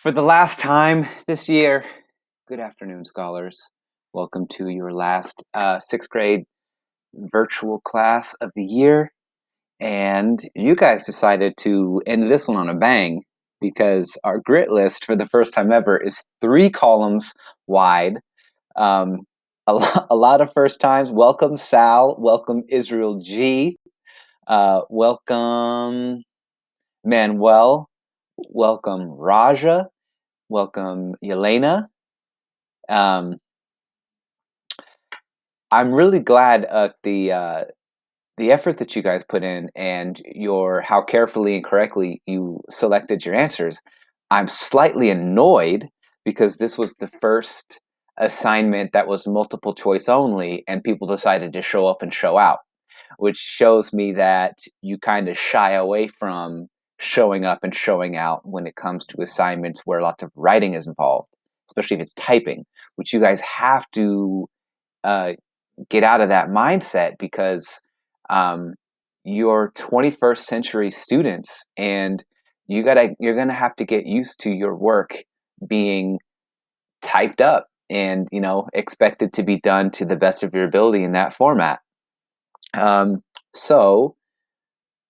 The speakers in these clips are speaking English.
For the last time this year, good afternoon, scholars. Welcome to your last sixth grade virtual class of the year. And you guys decided to end this one on a bang because our grit list for the first time ever is 3 columns wide. Um, a lot of first times. Welcome, Sal. Welcome, Israel G. Welcome, Manuel. Welcome, Raja. Welcome, Yelena. Um, I'm really glad at the effort that you guys put in and your how carefully and correctly you selected your answers. I'm slightly annoyed because this was the first assignment that was multiple choice only, and people decided to show up and show out, which shows me that you kind of shy away from showing up and showing out when it comes to assignments where lots of writing is involved, especially if it's typing, which you guys have to uh, get out of that mindset because um, you're 21st century students and you're gonna have to get used to your work being typed up and expected to be done to the best of your ability in that format. So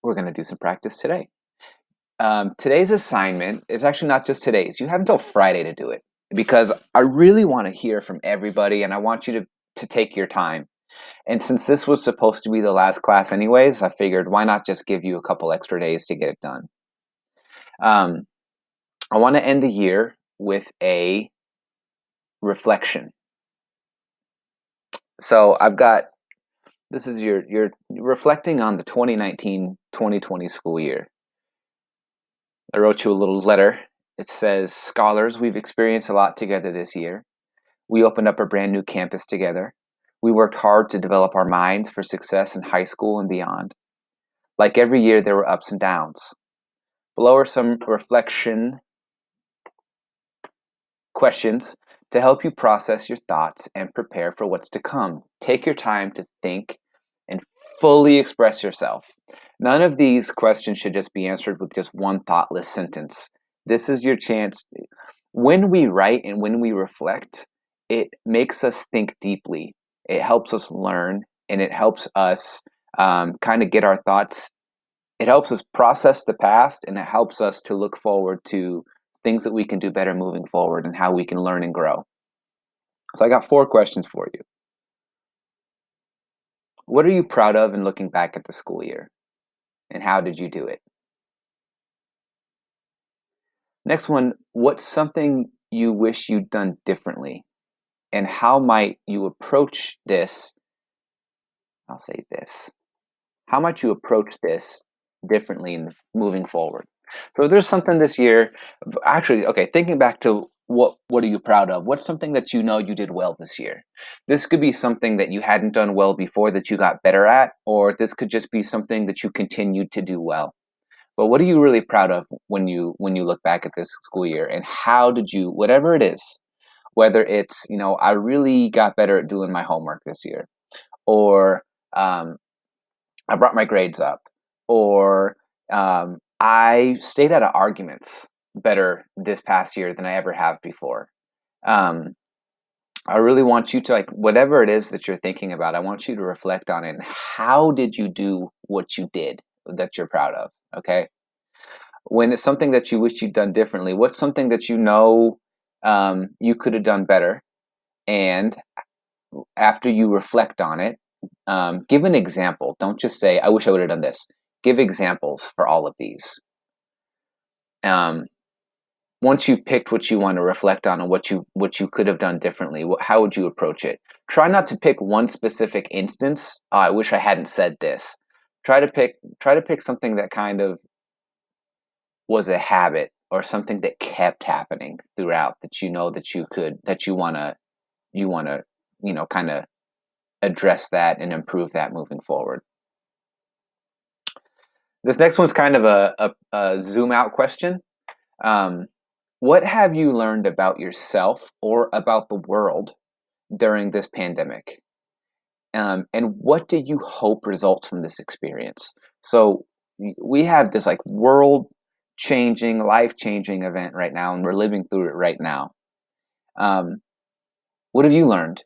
we're gonna do some practice today. Today's assignment is actually not just today's. You have until Friday to do it because I really want to hear from everybody and I want you to take your time. And since this was supposed to be the last class anyways, I figured why not just give you a couple extra days to get it done. Um, I want to end the year with a reflection. So I've got this is your reflecting on the 2019-2020 school year. I wrote you a little letter. It says, "Scholars, we've experienced a lot together this year. We opened up a brand new campus together. We worked hard to develop our minds for success in high school and beyond. Like every year, there were ups and downs. Below are some reflection questions to help you process your thoughts and prepare for what's to come. Take your time to think and fully express yourself. None of these questions should just be answered with just one thoughtless sentence. This is your chance. When we write and when we reflect, it makes us think deeply. It helps us learn and it helps us kind of get our thoughts. It helps us process the past and it helps us to look forward to things that we can do better moving forward and how we can learn and grow. So I got 4 questions for you. What are you proud of in looking back at the school year? And how did you do it? Next one, what's something you wish you'd done differently? And how might you approach this? I'll say this. How might you approach this differently in moving forward? So there's something this year, actually, okay, thinking back to what are you proud of? What's something that you know you did well this year? This could be something that you hadn't done well before that you got better at, or this could just be something that you continued to do well. But what are you really proud of when you look back at this school year and how did you, whatever it is, whether it's, I really got better at doing my homework this year, or um, I brought my grades up, or I stayed out of arguments better this past year than I ever have before. Um, I really want you to, like, whatever it is that you're thinking about, I want you to reflect on it. And how did you do what you did that you're proud of? Okay. When it's something that you wish you'd done differently, what's something that you could have done better? And after you reflect on it, give an example. Don't just say, I wish I would have done this. Give examples for all of these. Um, Once you've picked what you want to reflect on and what you could have done differently, how would you approach it? Try not to pick one specific instance. Oh, I wish I hadn't said this. Try to pick something that kind of was a habit or something that kept happening throughout that you know that you want to kind of address that and improve that moving forward. This next one's kind of a zoom out question. Um, what have you learned about yourself or about the world during this pandemic? And what do you hope results from this experience? So we have this like world changing, life-changing event right now, and we're living through it right now. What have you learned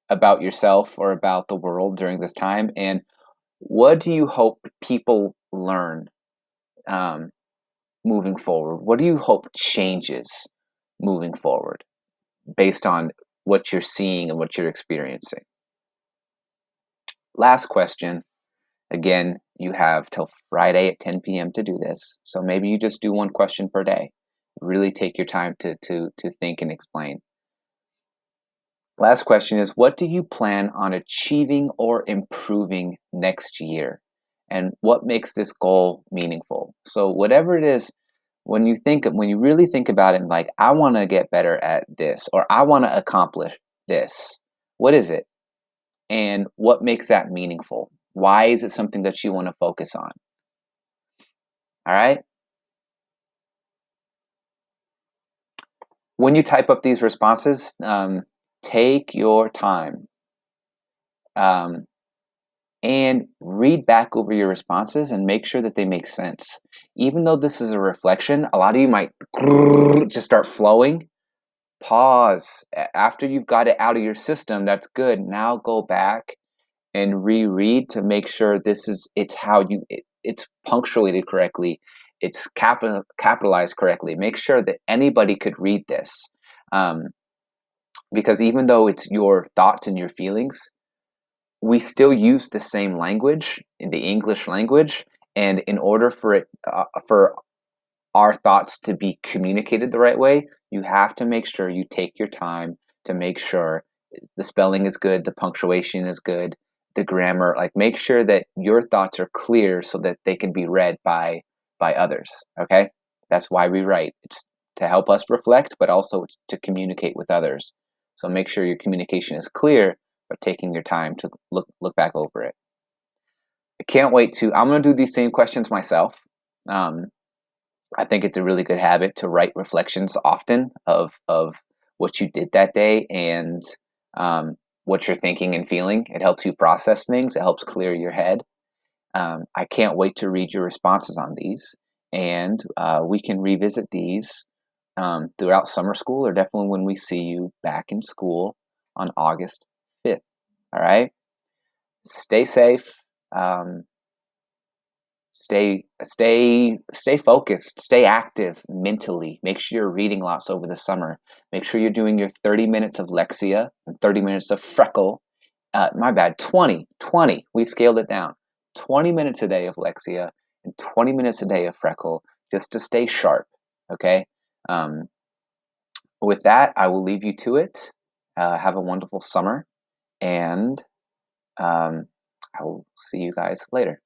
about yourself or about the world during this time? And what do you hope people learn um, moving forward? What do you hope changes moving forward based on what you're seeing and what you're experiencing? Last question. Again, you have till Friday at 10 p.m. to do this. So maybe you just do one question per day. Really take your time to think and explain. Last question is, what do you plan on achieving or improving next year? And what makes this goal meaningful? So whatever it is, when you really think about it, and like, I want to get better at this, or I want to accomplish this, what is it? And what makes that meaningful? Why is it something that you want to focus on? All right. When you type up these responses, take your time. Um, and read back over your responses and make sure that they make sense. Even though this is a reflection, a lot of you might just start flowing. Pause. After you've got it out of your system, that's good. Now go back and reread to make sure it's punctuated correctly, it's capitalized correctly. Make sure that anybody could read this, um, because even though it's your thoughts and your feelings, we still use the same language in the English language, and in order for our thoughts to be communicated the right way, you have to make sure you take your time to make sure the spelling is good, the punctuation is good, the grammar. Like, make sure that your thoughts are clear so that they can be read by others. Okay, that's why we write. It's to help us reflect, but also it's to communicate with others. So make sure your communication is clear, but taking your time to look back over it. I can't wait to. I'm going to do these same questions myself. Um, I think it's a really good habit to write reflections often of what you did that day, and what you're thinking and feeling. It helps you process things. It helps clear your head. I can't wait to read your responses on these, and we can revisit these throughout summer school, or definitely when we see you back in school on August 5th. All right. Stay safe. Um, stay focused, stay active mentally. Make sure you're reading lots over the summer. Make sure you're doing your 30 minutes of Lexia and 30 minutes of Freckle. My bad, 20. We've scaled it down. 20 minutes a day of Lexia and 20 minutes a day of Freckle, just to stay sharp. Okay. um, with that, I will leave you to it. Have a wonderful summer, and I will see you guys later.